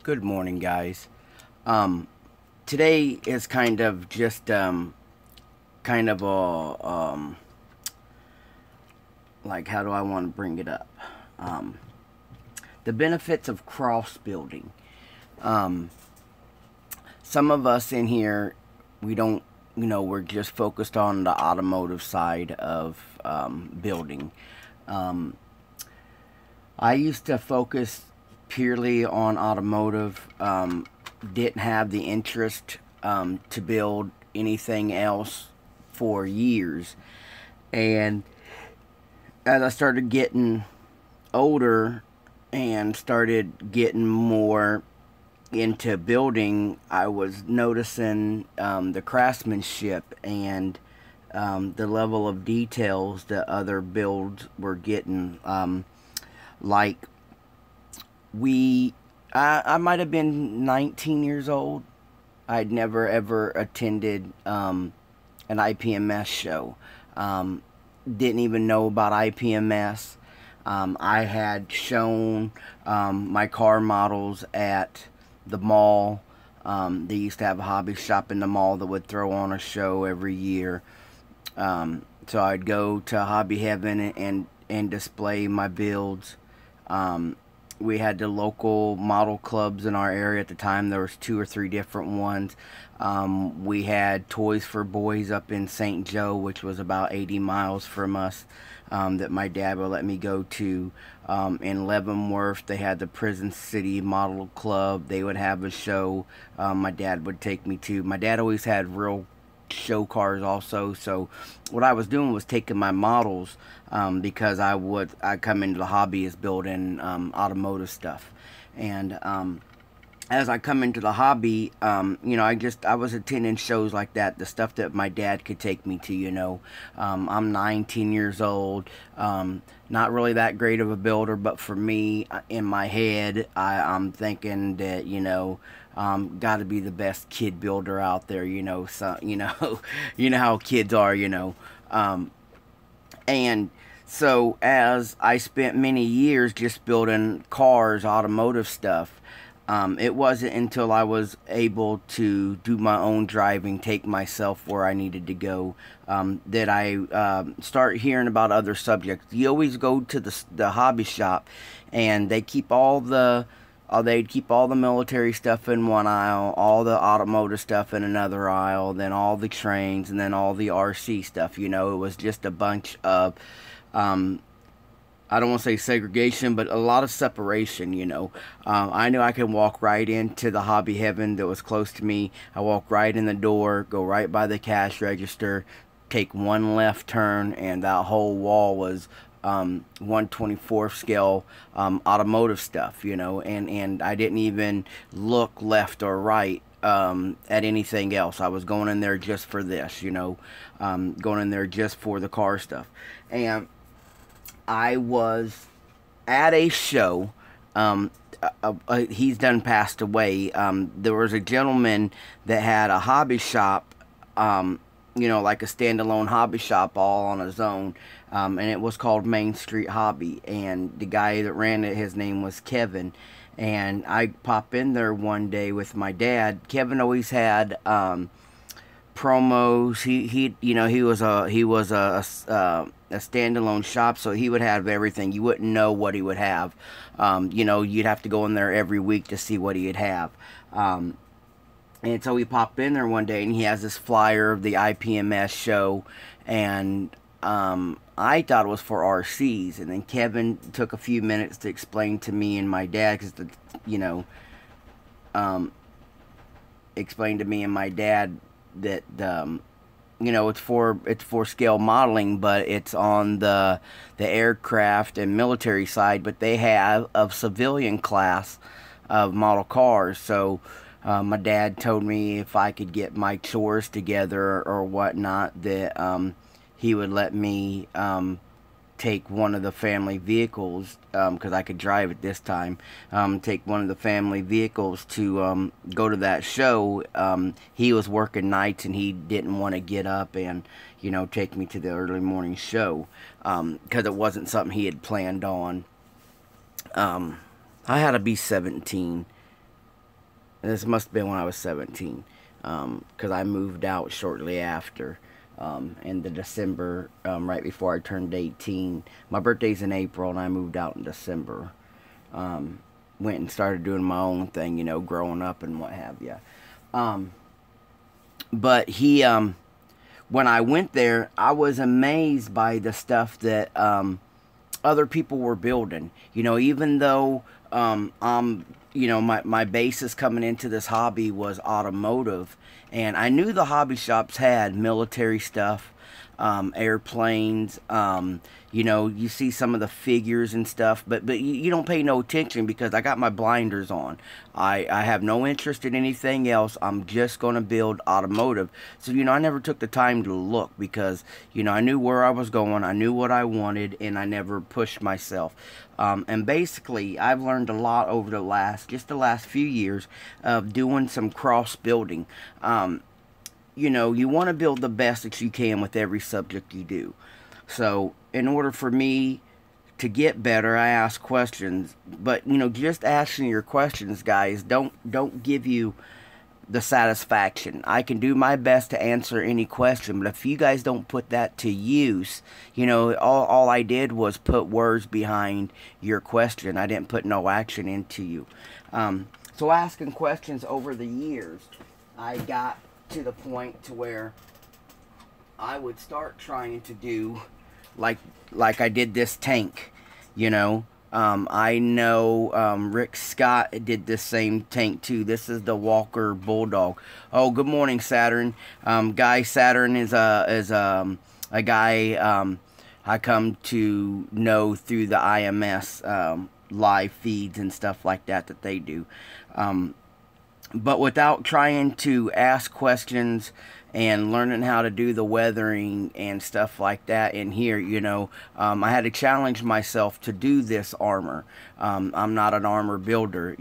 Good morning, guys. Today is kind of just kind of a like, how do I want to bring it up? The benefits of cross building. Um, some of us in here, we don't, we're just focused on the automotive side of building. Um, I used to focus purely on automotive. Didn't have the interest to build anything else for years. And as I started getting older and started getting more into building, I was noticing the craftsmanship and the level of details that other builds were getting. Like, I might have been 19 years old. I'd never ever attended an IPMS show. Didn't even know about IPMS. I had shown my car models at the mall. They used to have a hobby shop in the mall that would throw on a show every year. So I'd go to Hobby Heaven and display my builds. We had the local model clubs in our area at the time. There was 2 or 3 different ones. We had Toys for Boys up in St. Joe, which was about 80 miles from us, that my dad would let me go to. In Leavenworth, they had the Prison City Model Club. They would have a show my dad would take me to. My dad always had real show cars also, so what I was doing was taking my models, because I come into the hobby as building automotive stuff. And as I come into the hobby, I was attending shows like that, the stuff that my dad could take me to. I'm 19 years old, not really that great of a builder, but for me, in my head, I'm thinking that, got to be the best kid builder out there, so, you know how kids are, and so as I spent many years just building cars, automotive stuff, it wasn't until I was able to do my own driving, take myself where I needed to go, that I start hearing about other subjects. You always go to the hobby shop, and they keep they'd keep all the military stuff in one aisle, all the automotive stuff in another aisle, then all the trains, and then all the RC stuff. It was just a bunch of, I don't want to say segregation, but a lot of separation, I knew I could walk right into the Hobby Heaven that was close to me. I walk right in the door, go right by the cash register, take one left turn, and that whole wall was 1/24 scale automotive stuff, and I didn't even look left or right at anything else. I was going in there just for this, going in there just for the car stuff. And I was at a show. He's done passed away. There was a gentleman that had a hobby shop, like a standalone hobby shop all on his own. And it was called Main Street Hobby. And the guy that ran it, his name was Kevin. And I pop in there one day with my dad. Kevin always had promos. He was a standalone shop, so he would have everything. You wouldn't know what he would have. You'd have to go in there every week to see what he'd have. And so we popped in there one day, and he has this flyer of the IPMS show, and I thought it was for RCs. And then Kevin took a few minutes to explain to me and my dad, because explained to me and my dad that it's for scale modeling, but it's on the aircraft and military side, but they have a civilian class of model cars. So my dad told me if I could get my chores together or whatnot, that he would let me take one of the family vehicles, because I could drive at this time, take one of the family vehicles to go to that show. He was working nights, and he didn't want to get up and, take me to the early morning show, because it wasn't something he had planned on. I had to be 17. This must have been when I was 17, because I moved out shortly after, in the December, right before I turned 18. My birthday's in April, and I moved out in December. Went and started doing my own thing, growing up and what have you. But when I went there, I was amazed by the stuff that other people were building. Even though my basis coming into this hobby was automotive, and I knew the hobby shops had military stuff, airplanes, you see some of the figures and stuff, but you don't pay no attention because I got my blinders on. I have no interest in anything else. I'm just going to build automotive. So, I never took the time to look because, I knew where I was going. I knew what I wanted, and I never pushed myself. And basically, I've learned a lot over the last few years of doing some cross building. You want to build the best that you can with every subject you do. So, in order for me to get better, I ask questions. But, just asking your questions, guys, don't give you the satisfaction. I can do my best to answer any question, but if you guys don't put that to use, all I did was put words behind your question. I didn't put no action into you. So asking questions over the years, I got to the point to where I would start trying to do like I did this tank, I know Rick Scott did this same tank too. This is the Walker Bulldog. Oh, good morning, Saturn. Guy Saturn is a guy I come to know through the IMS live feeds and stuff like that they do. But without trying to ask questions and learning how to do the weathering and stuff like that in here, I had to challenge myself to do this armor. I'm not an armor builder,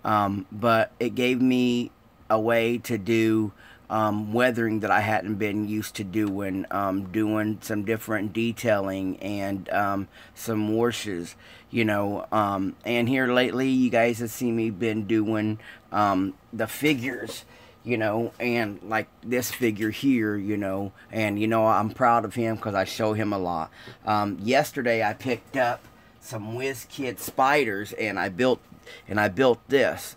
but it gave me a way to do weathering that I hadn't been used to doing, doing some different detailing and some washes, and here lately you guys have seen me been doing the figures, and like this figure here, and I'm proud of him because I show him a lot. Yesterday I picked up some WizKid spiders and I built this,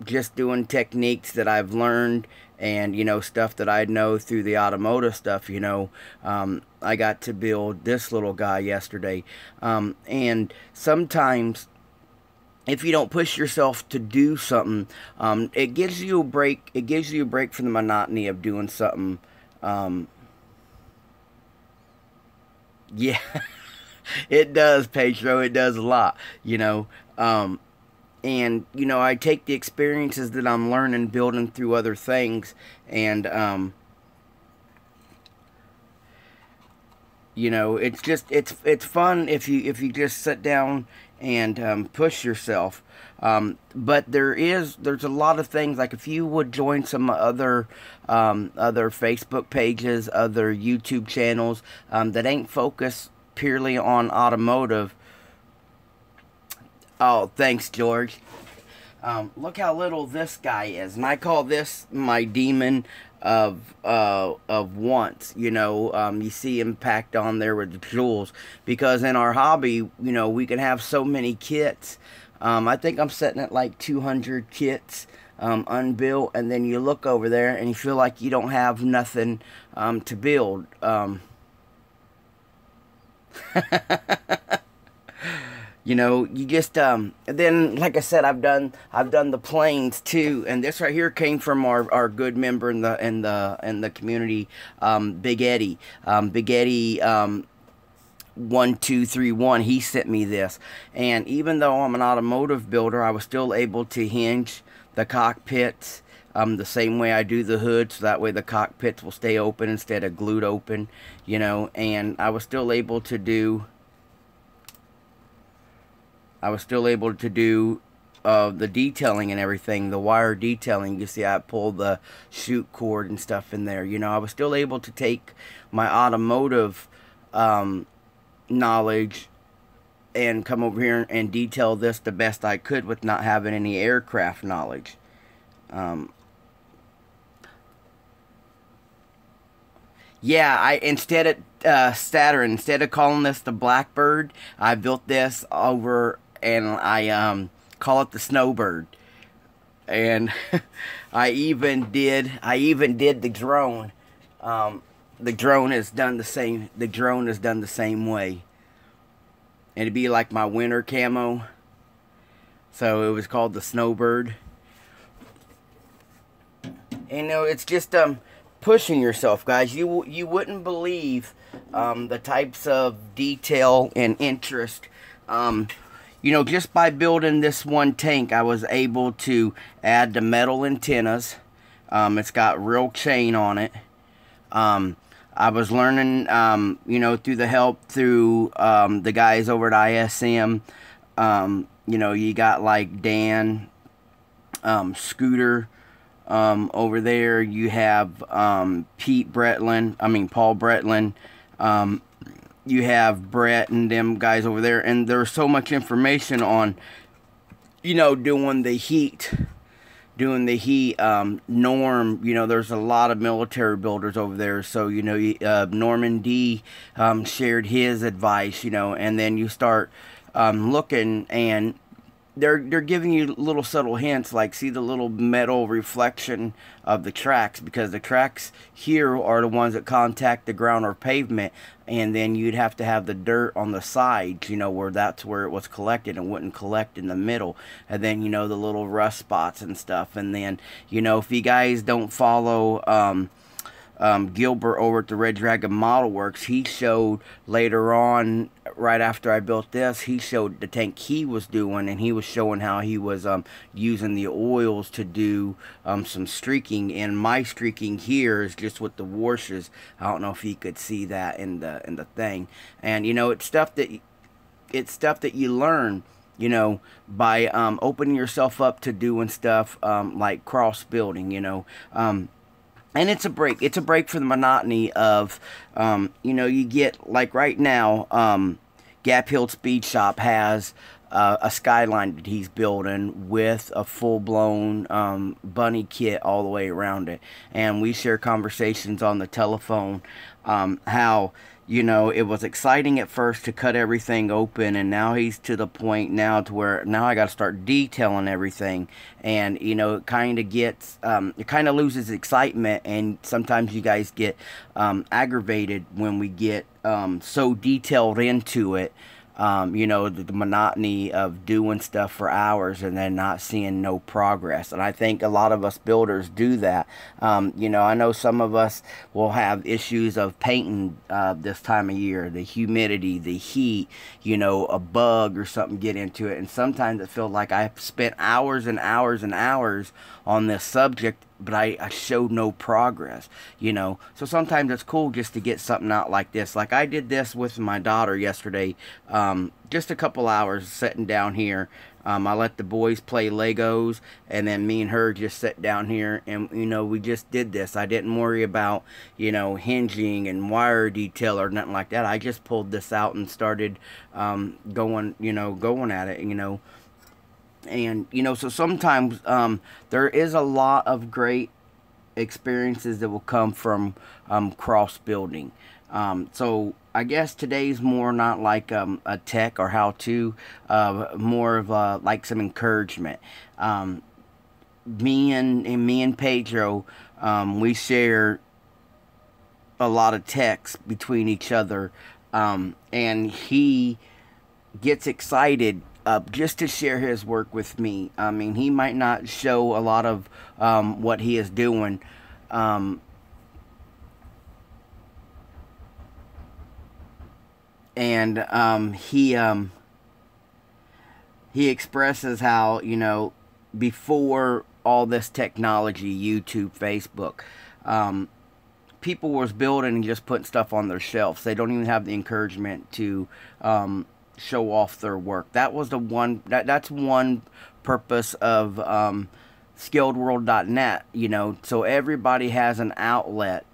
just doing techniques that I've learned and, stuff that I know through the automotive stuff, I got to build this little guy yesterday. And sometimes if you don't push yourself to do something, it gives you a break. It gives you a break from the monotony of doing something. Yeah, it does, Pedro. It does a lot, and, I take the experiences that I'm learning, building through other things, and, it's fun if you just sit down and push yourself. But there's a lot of things, like if you would join some other Facebook pages, other YouTube channels that ain't focused purely on automotive. Oh, thanks, George. Look how little this guy is, and I call this my demon of wants. You see him packed on there with the jewels, because in our hobby, we can have so many kits. I think I'm sitting at like 200 kits unbuilt, and then you look over there and you feel like you don't have nothing to build. You just then, like I said, I've done the planes too, and this right here came from our good member in the community, Big Eddie. Big Eddie 1231. He sent me this, and even though I'm an automotive builder, I was still able to hinge the cockpits the same way I do the hood, so that way the cockpits will stay open instead of glued open, and I was still able to do the detailing and everything, the wire detailing. You see I pulled the chute cord and stuff in there. I was still able to take my automotive knowledge and come over here and detail this the best I could with not having any aircraft knowledge. Yeah, instead of instead of calling this the Blackbird, I built this over and I call it the Snowbird. And I even did the drone. The drone is done the same. The drone is done the same way. It'd be like my winter camo. So it was called the Snowbird. And it's just pushing yourself, guys. You wouldn't believe the types of detail and interest. Just by building this one tank, I was able to add the metal antennas. It's got real chain on it. I was learning, through the help through the guys over at ISM. You got like Dan, Scooter, over there. You have Paul Bretlin. You have Brett and them guys over there, and there's so much information on, doing the heat. Norm, there's a lot of military builders over there, so, Norman D. Shared his advice, and then you start looking, and they're giving you little subtle hints, like see the little metal reflection of the tracks, because the tracks here are the ones that contact the ground or pavement, and then you'd have to have the dirt on the sides, where that's where it was collected and wouldn't collect in the middle, and then the little rust spots and stuff. And then if you guys don't follow Gilbert over at the Red Dragon Model Works, he showed later on, right after I built this, he showed the tank he was doing, and he was showing how he was using the oils to do some streaking. And my streaking here is just with the washes. I don't know if you could see that in the thing. And it's stuff that you learn, by opening yourself up to doing stuff like cross building, and it's a break. It's a break for the monotony of, you get, like right now, Gap Hill Speed Shop has a Skyline that he's building with a full-blown bunny kit all the way around it. And we share conversations on the telephone, how, it was exciting at first to cut everything open, and now he's to the point now to where now I got to start detailing everything. And, it kind of gets, it kind of loses excitement, and sometimes you guys get aggravated when we get so detailed into it. The monotony of doing stuff for hours and then not seeing no progress. And I think a lot of us builders do that. I know some of us will have issues of painting this time of year, the humidity, the heat, a bug or something get into it. And sometimes it feels like I've spent hours and hours and hours on this subject, but I showed no progress, So sometimes it's cool just to get something out like this. Like I did this with my daughter yesterday, just a couple hours sitting down here. I let the boys play Legos, and then me and her just sat down here, and, we just did this. I didn't worry about, hinging and wire detail or nothing like that. I just pulled this out and started going at it, And, so sometimes there is a lot of great experiences that will come from cross building. So I guess today's more not like a tech or how to, more of like some encouragement. Me and Pedro, we share a lot of texts between each other, and he gets excited just to share his work with me. I mean, he might not show a lot of what he is doing. And he expresses how, before all this technology, YouTube, Facebook, people was building and just putting stuff on their shelves. They don't even have the encouragement to show off their work. That was the one, that's one purpose of skilledworld.net, so everybody has an outlet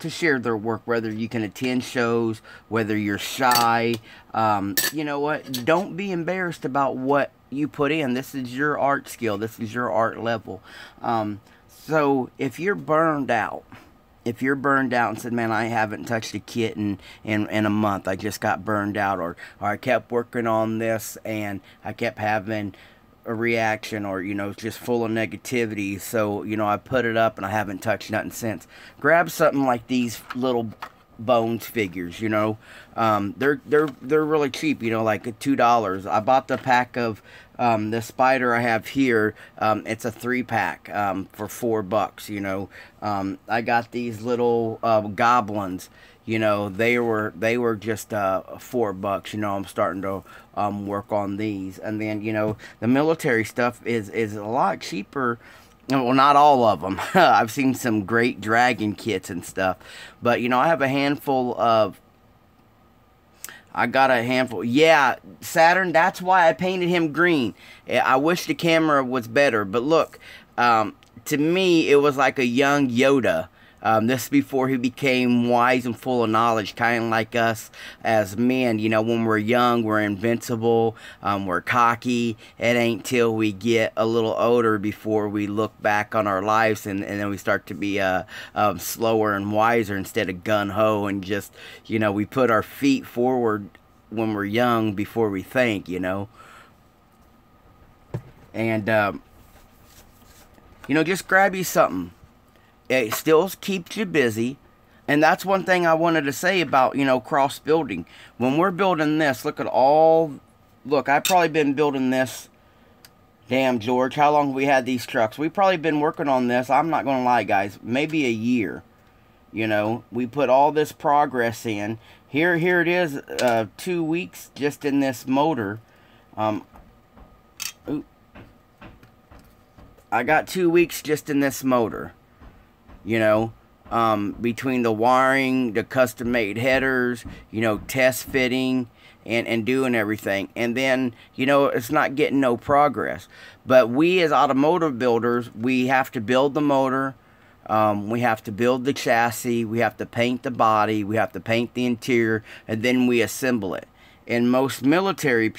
to share their work, whether you can attend shows, whether you're shy. You know what? Don't be embarrassed about what you put in. This is your art skill. This is your art level. So if you're burned out, and said, man, I haven't touched a kit in a month, I just got burned out, or I kept working on this and I kept having a reaction, or, you know, it's just full of negativity, so, you know, I put it up and I haven't touched nothing since. Grab something like these little bones figures, you know. They're really cheap, you know, like $2. I bought the pack of the spider I have here. It's a 3-pack for $4, you know. I got these little goblins, you know, they were just $4, you know. I'm starting to work on these. And then, you know, the military stuff is a lot cheaper. Well, not all of them. I've seen some great dragon kits and stuff. But, you know, I have a handful of... I got a handful. Yeah, Saturn, that's why I painted him green. I wish the camera was better. But look, to me, it was like a young Yoda. This is before he became wise and full of knowledge, kind of like us as men. You know, when we're young, we're invincible, we're cocky. It ain't till we get a little older before we look back on our lives and then we start to be slower and wiser instead of gun-ho, and just, you know, we put our feet forward when we're young before we think, you know. And, you know, just grab you something. It still keeps you busy. And that's one thing I wanted to say about, you know, cross building. When we're building this, look at all... Look, I've probably been building this... Damn, George, how long have we had these trucks? We've probably been working on this, I'm not going to lie, guys, maybe a year. You know, we put all this progress in. Here it is, 2 weeks just in this motor. I got 2 weeks just in this motor. You know, between the wiring, the custom-made headers, you know, test fitting, and doing everything. And then, you know, it's not getting no progress. But we as automotive builders, we have to build the motor, we have to build the chassis, we have to paint the body, we have to paint the interior, and then we assemble it. And most military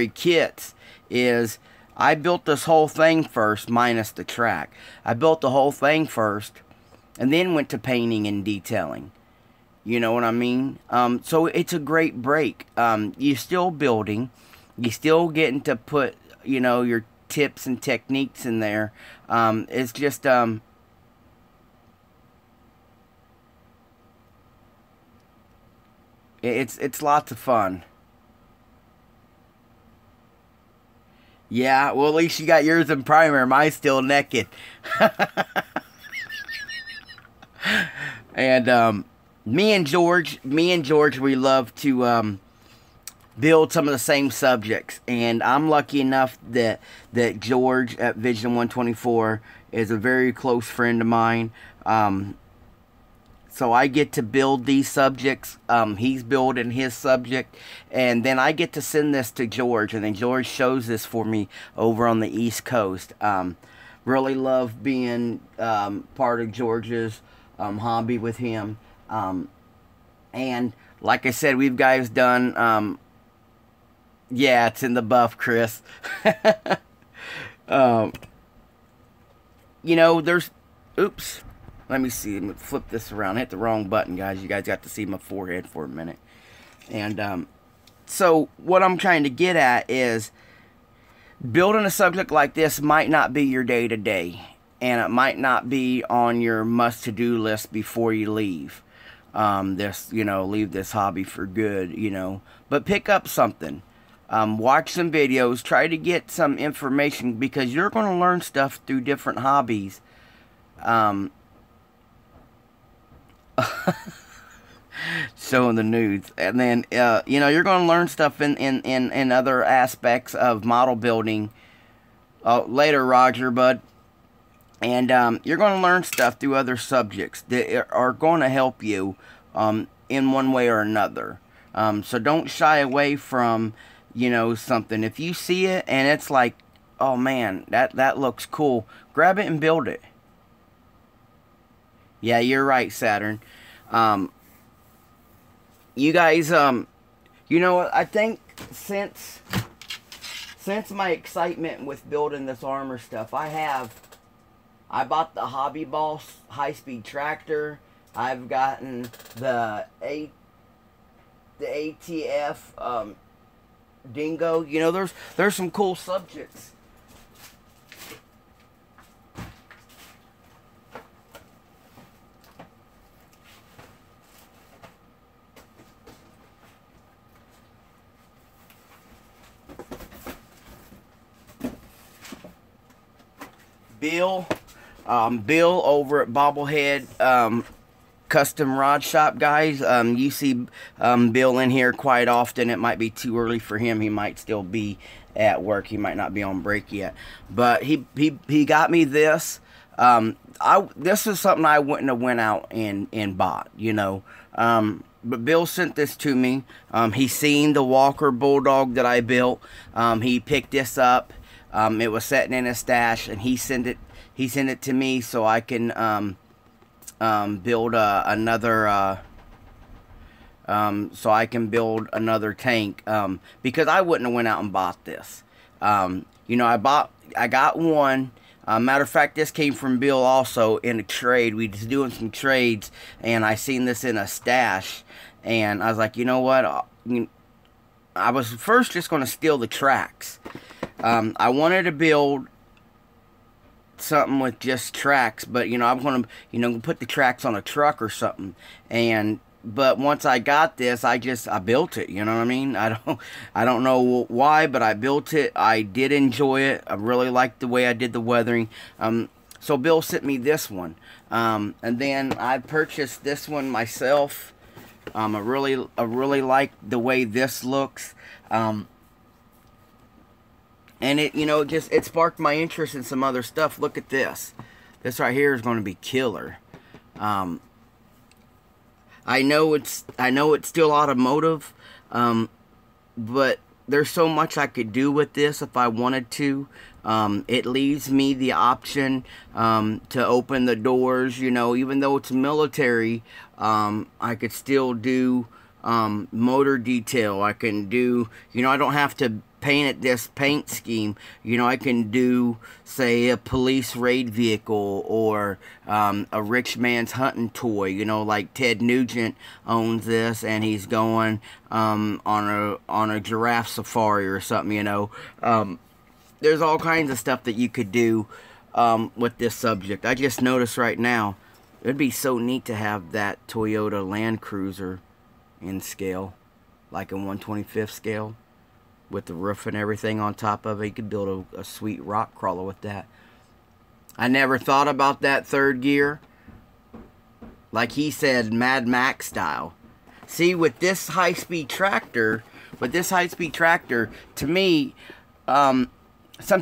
kits is... I built this whole thing first, minus the track. I built the whole thing first, and then went to painting and detailing. You know what I mean? So it's a great break. You're still building. You're still getting to put, you know, your tips and techniques in there. It's just... It's lots of fun. Yeah, well, at least you got yours in primer. Mine's still naked. And me and George, we love to build some of the same subjects. And I'm lucky enough that George at Vision 124 is a very close friend of mine. So I get to build these subjects. He's building his subject. And then I get to send this to George. And then George shows this for me over on the East Coast. Really love being part of George's hobby with him. And like I said, we've guys done... yeah, it's in the buff, Chris. You know, there's... Oops. Let me see. Let me flip this around. I hit the wrong button, guys. You guys got to see my forehead for a minute. And so what I'm trying to get at is building a subject like this might not be your day-to-day. And it might not be on your must-to-do list before you leave. Leave this hobby for good, you know. But pick up something. Watch some videos. Try to get some information, because you're going to learn stuff through different hobbies. Showing the nudes. And then, you know, you're going to learn stuff in other aspects of model building later, Roger, bud. And you're going to learn stuff through other subjects that are going to help you in one way or another. So don't shy away from, you know, something. If you see it and it's like, oh man, that looks cool, grab it and build it. Yeah, you're right, Saturn. You guys, you know what? I think since my excitement with building this armor stuff, I bought the Hobby Boss high-speed tractor. I've gotten the ATF Dingo. You know, there's some cool subjects. Bill over at Bobblehead Custom Rod Shop, guys. You see Bill in here quite often. It might be too early for him. He might still be at work. He might not be on break yet. But he got me this. This is something I wouldn't have went out and bought, you know. But Bill sent this to me. He seen the Walker Bulldog that I built. He picked this up. It was sitting in his stash, and he sent it to me so I can build another tank, because I wouldn't have went out and bought this. You know, I got one. Matter of fact, this came from Bill also in a trade. We was doing some trades, and I seen this in a stash, and I was like, you know what? I was first just going to steal the tracks. I wanted to build something with just tracks, but you know, I'm gonna, you know, put the tracks on a truck or something. But once I got this, I built it. You know what I mean? I don't know why, but I built it. I did enjoy it. I really liked the way I did the weathering. So Bill sent me this one, and then I purchased this one myself. I really like the way this looks. And it, you know, it sparked my interest in some other stuff. Look at this. This right here is going to be killer. I know it's still automotive, but there's so much I could do with this if I wanted to. It leaves me the option to open the doors. You know, even though it's military, I could still do motor detail. I can do, you know, I don't have to paint it this paint scheme. You know, I can do, say, a police raid vehicle or a rich man's hunting toy. You know, like Ted Nugent owns this, and he's going on a giraffe safari or something. You know, there's all kinds of stuff that you could do with this subject. I just noticed right now, it'd be so neat to have that Toyota Land Cruiser in scale, like a 1/25th scale, with the roof and everything on top of it. You could build a sweet rock crawler with that. I never thought about that third gear. Like he said, Mad Max style. See, with this high-speed tractor, to me, some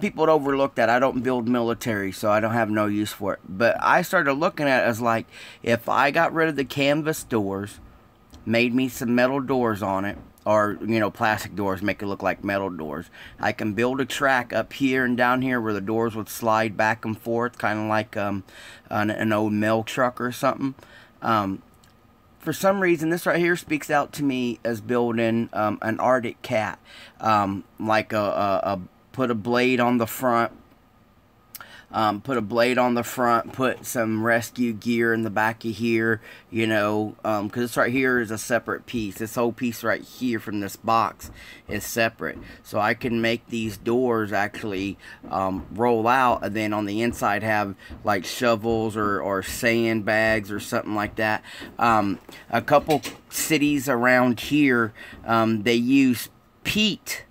people would overlook that. I don't build military, so I don't have no use for it. But I started looking at it as like, if I got rid of the canvas doors, made me some metal doors on it, or, you know, plastic doors, make it look like metal doors, I can build a track up here and down here where the doors would slide back and forth, kind of like an old mail truck or something. For some reason, this right here speaks out to me as building an Arctic Cat, like put a blade on the front. Put some rescue gear in the back of here, you know, because this right here is a separate piece. This whole piece right here from this box is separate. So I can make these doors actually roll out, and then on the inside have like shovels or sandbags or something like that. A couple cities around here, they use peat.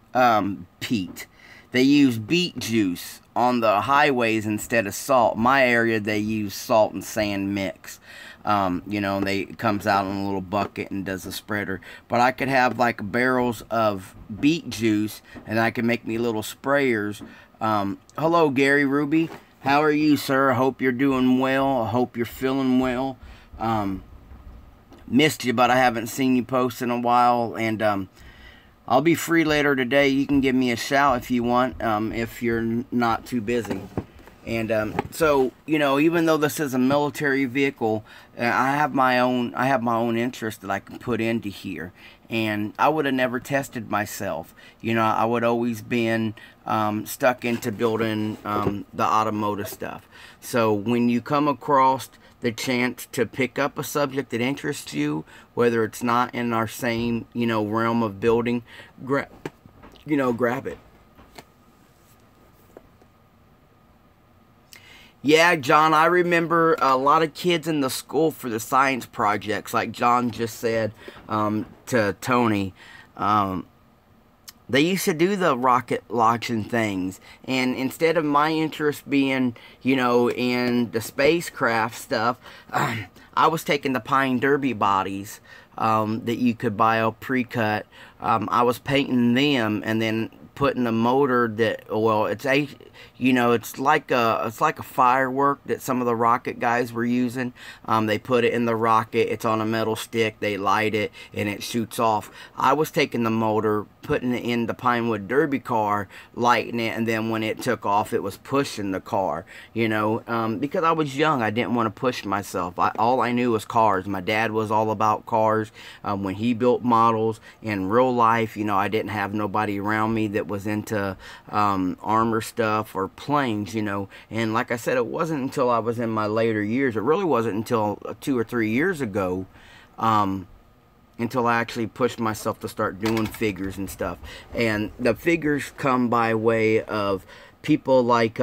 They use beet juice on the highways instead of salt. My area, they use salt and sand mix. You know, it comes out in a little bucket and does a spreader. But I could have like barrels of beet juice, and I can make me little sprayers. Hello, Gary Ruby. How are you, sir? I hope you're doing well. I hope you're feeling well. Missed you, but I haven't seen you post in a while. And I'll be free later today. You can give me a shout if you want, if you're not too busy. And so, you know, even though this is a military vehicle, I have my own interest that I can put into here. And I would have never tested myself. You know, I would always been stuck into building the automotive stuff. So when you come across the chance to pick up a subject that interests you, whether it's not in our same, you know, realm of building, grab it. Yeah, John, I remember a lot of kids in the school for the science projects, like John just said to Tony. They used to do the rocket launching things, and instead of my interest being, you know, in the spacecraft stuff, I was taking the Pine Derby bodies that you could buy all pre-cut. I was painting them and then putting a motor that, well, it's a, you know, it's like a firework that some of the rocket guys were using. They put it in the rocket, it's on a metal stick, they light it, and it shoots off. I was taking the motor, putting it in the Pinewood Derby car, lighting it, and then when it took off, it was pushing the car, you know, because I was young, I didn't want to push myself. All I knew was cars. My dad was all about cars. When he built models in real life, you know, I didn't have nobody around me that was into armor stuff or planes, you know. And like I said, it wasn't until I was in my later years, it really wasn't until 2 or 3 years ago, until I actually pushed myself to start doing figures and stuff. And the figures come by way of people like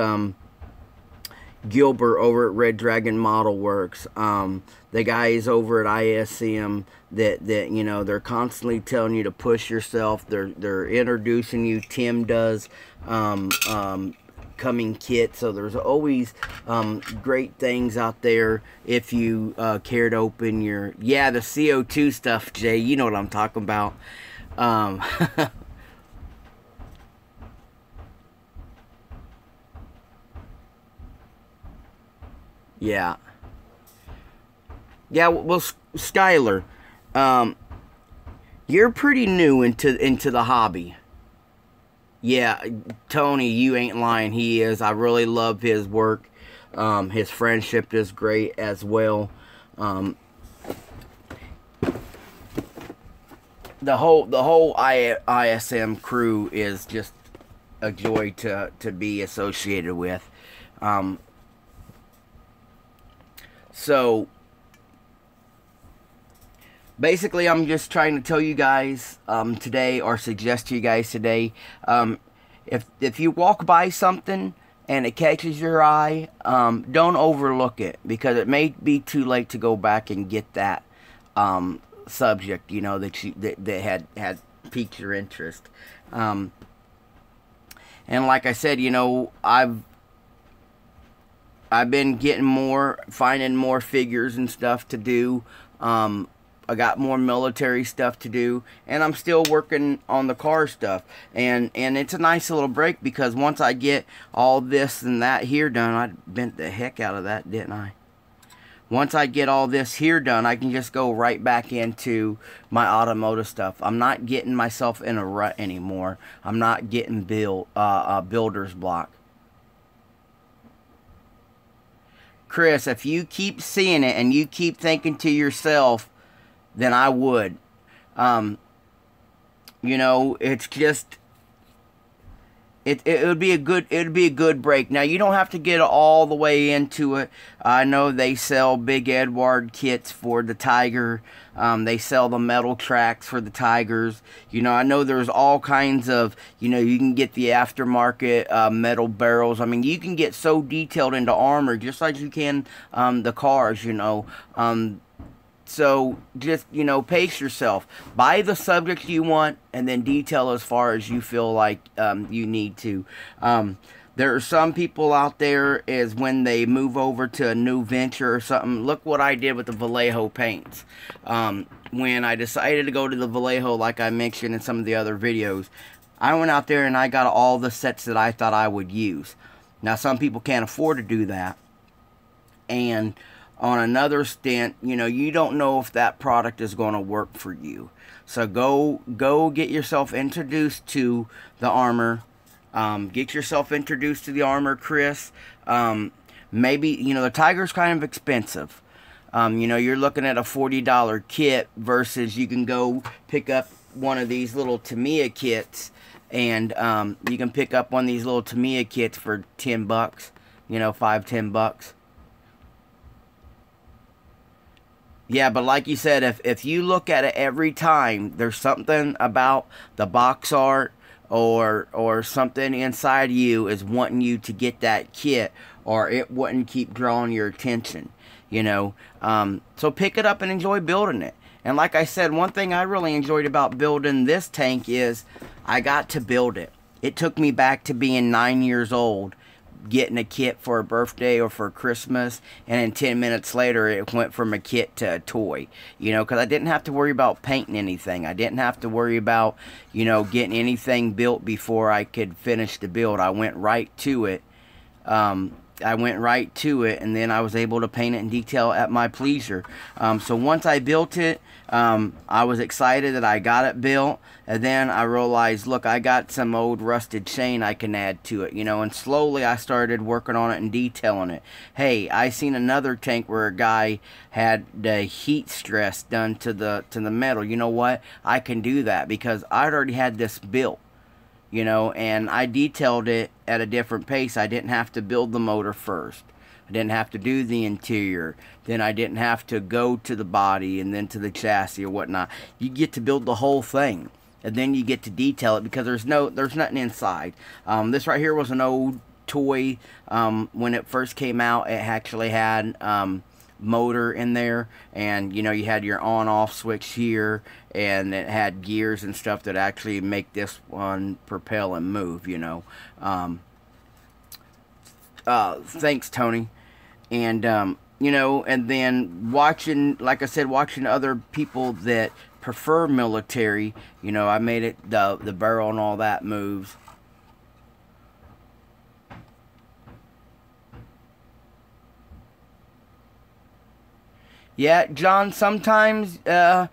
Gilbert over at Red Dragon Model Works, the guys over at ISM that you know, they're constantly telling you to push yourself. They're introducing you. Tim does coming kit, so there's always great things out there if you care to open your, yeah, the CO2 stuff, Jay, you know what I'm talking about. Yeah. Yeah, well, Skylar, you're pretty new into the hobby. Yeah, Tony, you ain't lying. He is. I really love his work. His friendship is great as well. The whole ISM crew is just a joy to be associated with. So basically, I'm just trying to tell you guys today, or suggest to you guys today, if you walk by something and it catches your eye, don't overlook it, because it may be too late to go back and get that subject, you know, that had piqued your interest. And like I said, you know, I've been finding more figures and stuff to do. I got more military stuff to do, and I'm still working on the car stuff. And it's a nice little break, because once I get all this and that here done, I bent the heck out of that, didn't I? Once I get all this here done, I can just go right back into my automotive stuff. I'm not getting myself in a rut anymore. I'm not getting builder's block. Chris, if you keep seeing it and you keep thinking to yourself, then I would. You know, it's just, it would be a good break. Now, you don't have to get all the way into it. I know they sell Big Edward kits for the Tiger. They sell the metal tracks for the Tigers. You know, I know there's all kinds of, you know, you can get the aftermarket metal barrels. I mean, you can get so detailed into armor just like you can the cars, you know. So just, you know, pace yourself. Buy the subject you want, and then detail as far as you feel like you need to. There are some people out there, is when they move over to a new venture or something. Look what I did with the Vallejo paints. When I decided to go to the Vallejo, like I mentioned in some of the other videos, I went out there and I got all the sets that I thought I would use. Now, some people can't afford to do that. And on another stint, you know, you don't know if that product is going to work for you. So go get yourself introduced to the armor. Get yourself introduced to the armor, Chris. Maybe, you know, the Tiger's kind of expensive. You know, you're looking at a $40 kit versus you can go pick up one of these little Tamiya kits, and you can pick up one of these little Tamiya kits for $10, you know, $5-10. Yeah, but like you said, if you look at it every time, there's something about the box art or something inside you is wanting you to get that kit, or it wouldn't keep drawing your attention, you know. So pick it up and enjoy building it. And like I said, one thing I really enjoyed about building this tank is I got to build it. It took me back to being 9 years old, getting a kit for a birthday or for Christmas, and then 10 minutes later it went from a kit to a toy, you know, because I didn't have to worry about painting anything. I didn't have to worry about, you know, getting anything built before I could finish the build. I went right to it. And then I was able to paint it in detail at my pleasure. So once I built it, I was excited that I got it built, and then I realized, look, I got some old rusted chain I can add to it, you know, and slowly I started working on it and detailing it. Hey, I seen another tank where a guy had the heat stress done to the metal. You know what? I can do that because I'd already had this built. You know, and I detailed it at a different pace. I didn't have to build the motor first. I didn't have to do the interior. Then I didn't have to go to the body and then to the chassis or whatnot. You get to build the whole thing, and then you get to detail it because there's nothing inside. This right here was an old toy. When it first came out, it actually had motor in there, and you know, you had your on-off switch here, and it had gears and stuff that actually make this one propel and move, you know. Thanks, Tony. And you know, and then watching, like I said, watching other people that prefer military, you know, I made it the barrel and all that moves. Yeah, John, sometimes there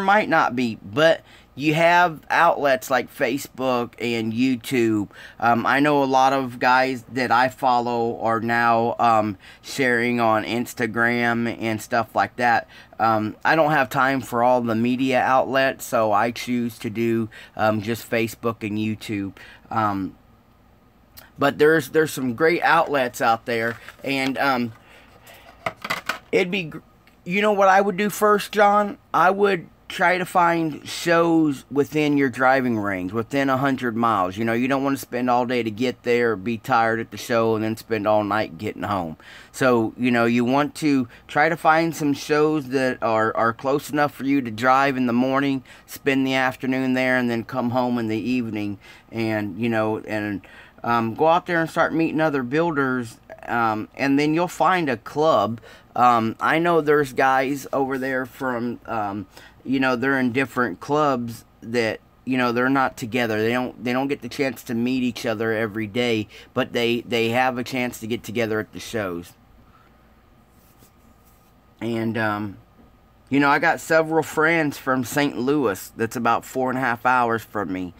might not be, but you have outlets like Facebook and YouTube. I know a lot of guys that I follow are now sharing on Instagram and stuff like that. I don't have time for all the media outlets, so I choose to do just Facebook and YouTube. But there's some great outlets out there, and it'd be, you know what I would do first, John? I would try to find shows within your driving range, within 100 miles. You know, you don't want to spend all day to get there, be tired at the show, and then spend all night getting home. So, you know, you want to try to find some shows that are close enough for you to drive in the morning, spend the afternoon there, and then come home in the evening, and, you know, and go out there and start meeting other builders, and then you'll find a club. I know there's guys over there from, you know, they're in different clubs that, you know, they're not together. They don't get the chance to meet each other every day, but they have a chance to get together at the shows. And, you know, I got several friends from St. Louis that's about 4.5 hours from me.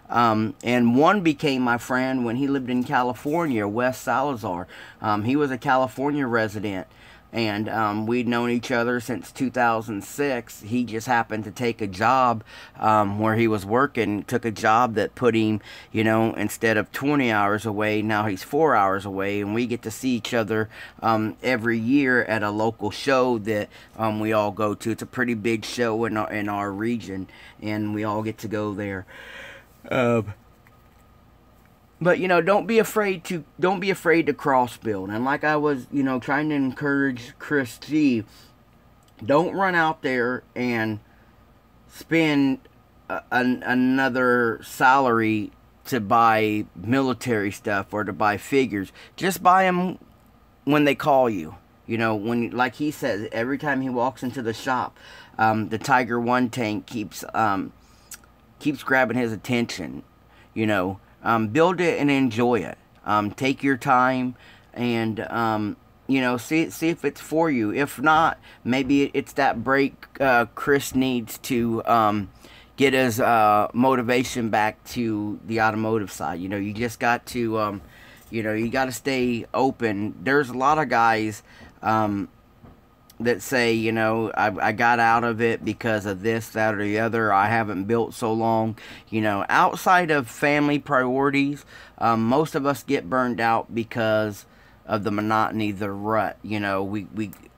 And one became my friend when he lived in California, Wes Salazar. He was a California resident, and we'd known each other since 2006. He just happened to take a job where he was working, took a job that put him, you know, instead of 20 hours away, now he's 4 hours away, and we get to see each other every year at a local show that we all go to. It's a pretty big show in our region, and we all get to go there. But you know, don't be afraid to cross build. And like I was, you know, trying to encourage Chris G, don't run out there and spend another salary to buy military stuff or to buy figures. Just buy them when they call you. You know, when, like he says, every time he walks into the shop, the Tiger One tank keeps grabbing his attention. You know, build it and enjoy it. Take your time and, you know, see if it's for you. If not, maybe it's that break Chris needs to get his motivation back to the automotive side. You know, you just got to, you know, you got to stay open. There's a lot of guys that say, you know, I got out of it because of this, that, or the other. I haven't built so long. You know, outside of family priorities, most of us get burned out because of the monotony, the rut. You know,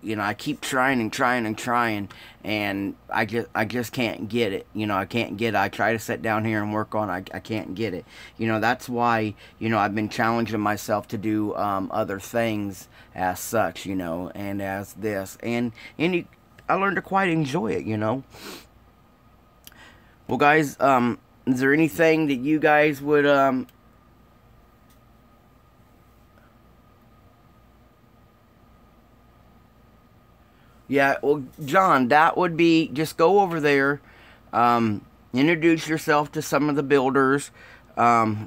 you know, I keep trying and trying and trying, and I just can't get it. You know, I can't get it. I try to sit down here and work on it. I can't get it. You know, that's why, you know, I've been challenging myself to do other things as such, you know, and as this. And I learned to quite enjoy it, you know. Well, guys, is there anything that you guys would... Yeah, well, John, that would be, just go over there, introduce yourself to some of the builders,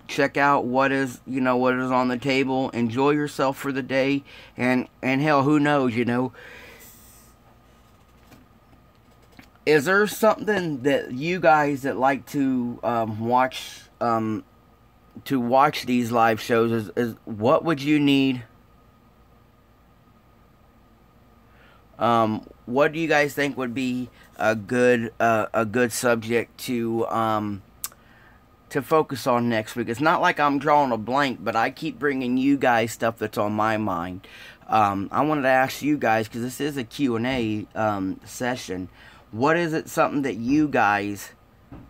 check out what is, you know, what is on the table, enjoy yourself for the day, and hell, who knows, you know. Is there something that you guys that like to watch these live shows, is what would you need? What do you guys think would be a good subject to focus on next week? It's not like I'm drawing a blank, but I keep bringing you guys stuff that's on my mind. I wanted to ask you guys, because this is a Q&A session. What is it, something that you guys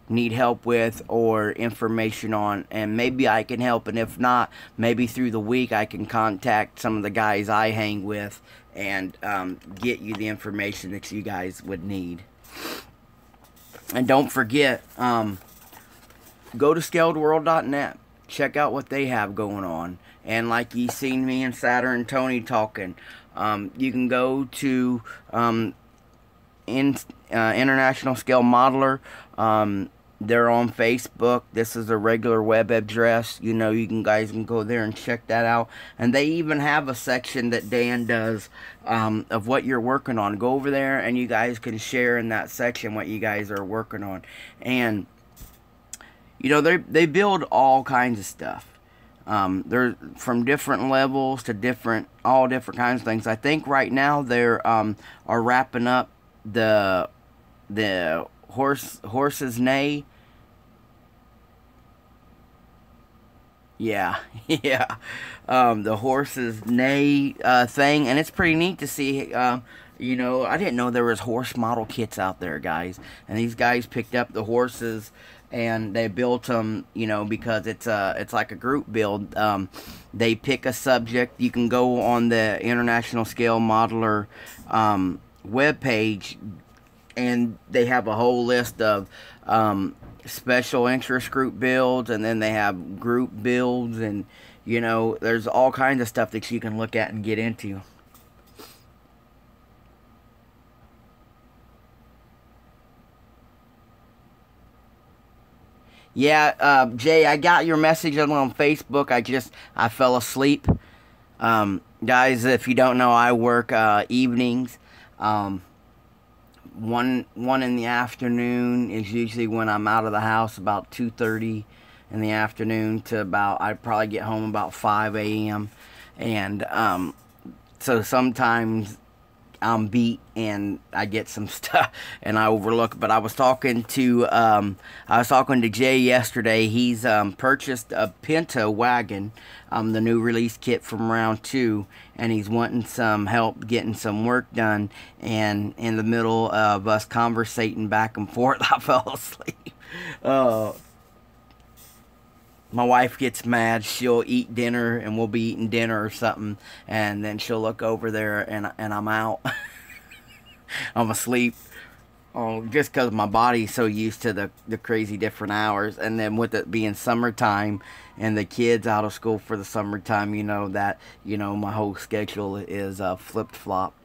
need help with or information on, and maybe I can help, and if not, maybe through the week I can contact some of the guys I hang with and get you the information that you guys would need. And don't forget, go to scaledworld.net, check out what they have going on, and like you seen me and Saturn and Tony talking, you can go to International Scale Modeler. They're on Facebook. This is a regular web address. You know, guys can go there and check that out. And they even have a section that Dan does of what you're working on. Go over there and you guys can share in that section what you guys are working on. And you know, they build all kinds of stuff. They're from different levels to all different kinds of things. I think right now they're are wrapping up the horse's neigh. Yeah, yeah. The horse's neigh thing, and it's pretty neat to see. You know, I didn't know there was horse model kits out there, guys. And these guys picked up the horses and they built them, you know, because it's like a group build. They pick a subject. You can go on the International Scale Modeler webpage, and they have a whole list of special interest group builds, and then they have group builds, and you know, there's all kinds of stuff that you can look at and get into. Yeah, Jay, I got your message on Facebook. I fell asleep. Guys, if you don't know, I work evenings. One in the afternoon is usually when I'm out of the house, about 2:30 in the afternoon to about, I probably get home about 5 a.m. And so sometimes I'm beat and I get some stuff and I overlook. But I was talking to Jay yesterday. He's purchased a Pinto wagon, the new release kit from round 2, and he's wanting some help getting some work done. And in the middle of us conversating back and forth, I fell asleep. My wife gets mad. She'll eat dinner, and we'll be eating dinner or something, and then she'll look over there, and I'm out. I'm asleep. Oh, just because my body's so used to the crazy different hours. And then with it being summertime and the kids out of school for the summertime, you know, that, you know, my whole schedule is flipped-flopped.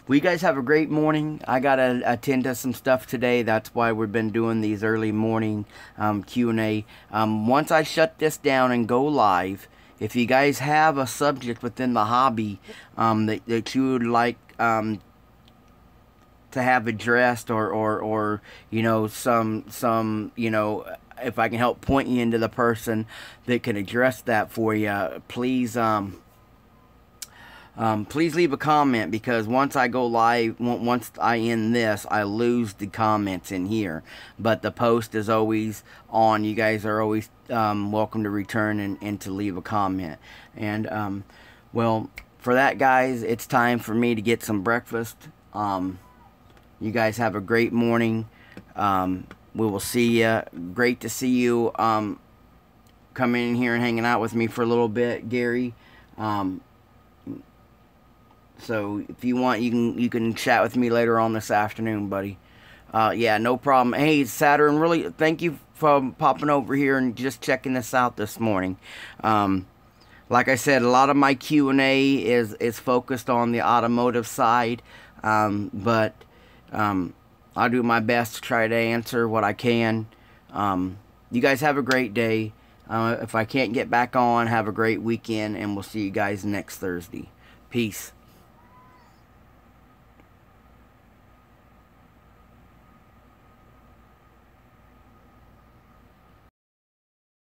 Well, you guys have a great morning. I got to attend to some stuff today. That's why we've been doing these early morning Q&A. Once I shut this down and go live, if you guys have a subject within the hobby that you would like to to have addressed, or you know, some you know, if I can help point you into the person that can address that for you, please please leave a comment, because once I go live, once I end this, I lose the comments in here. But the post is always on. You guys are always welcome to return and to leave a comment. And well, for that, guys, it's time for me to get some breakfast. You guys have a great morning. We will see you. Great to see you coming in here and hanging out with me for a little bit, Gary. So if you want, you can chat with me later on this afternoon, buddy. Yeah, no problem. Hey, Saturn, really thank you for popping over here and just checking this out this morning. Like I said, a lot of my Q&A is focused on the automotive side, but I'll do my best to try to answer what I can. You guys have a great day. If I can't get back on, have a great weekend, and we'll see you guys next Thursday. Peace.